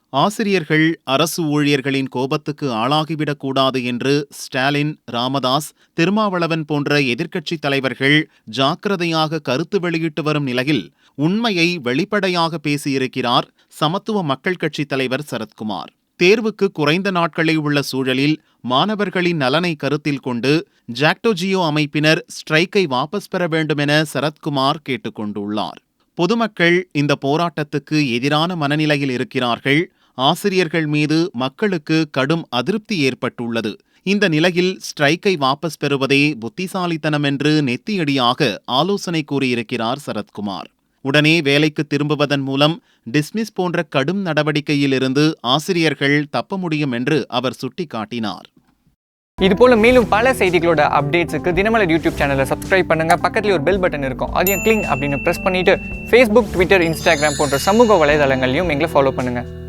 ஆசிரியர்கள் அரசு ஊழியர்களின் கோபத்துக்கு ஆளாகிவிடக்கூடாது என்று ஸ்டாலின், ராமதாஸ், திருமாவளவன் போன்ற எதிர்க்கட்சித் தலைவர்கள் ஜாக்கிரதையாக கருத்து வெளியிட்டு வரும் நிலையில் உண்மையை வெளிப்படையாக பேசியிருக்கிறார் சமத்துவ மக்கள் கட்சித் தலைவர் சரத்குமார். தேர்வுக்கு குறைந்த நாட்களே உள்ள சூழலில் மாணவர்களின் நலனை கருத்தில் கொண்டு ஜாக்டோ-ஜியோ அமைப்பினர் ஸ்ட்ரைக்கை வாபஸ் பெற வேண்டுமென சரத்குமார் கேட்டுக் கொண்டுள்ளார். பொதுமக்கள் இந்த போராட்டத்துக்கு எதிரான மனநிலையில் இருக்கிறார்கள். ஆசிரியர்கள் மீது மக்களுக்கு கடும் அதிருப்தி ஏற்பட்டுள்ளது. இந்த நிலையில் ஸ்ட்ரைக்கை வாபஸ் பெறுவதே புத்திசாலித்தனம் என்று நெத்தியடியாக ஆலோசனை கூறியிருக்கிறார் சரத்குமார். உடனே வேலைக்கு திரும்புவதன் மூலம் டிஸ்மிஸ் போன்ற கடும் நடவடிக்கையிலிருந்து ஆசிரியர்கள் தப்ப முடியும் என்று அவர் சுட்டிக்காட்டினார். இதுபோல மேலும் பல செய்திகளோட அப்டேட்ஸுக்கு தினமலர் யூடியூப் சேனலை சப்ஸ்கிரைப் பண்ணுங்க. பக்கத்துல ஒரு பெல் பட்டன் இருக்கும், அதையும் கிளிக் அப்படின்னு பிரஸ் பண்ணிட்டு Facebook, Twitter, Instagram போன்ற சமூக வலைதளங்களையும் எங்களை ஃபாலோ பண்ணுங்க.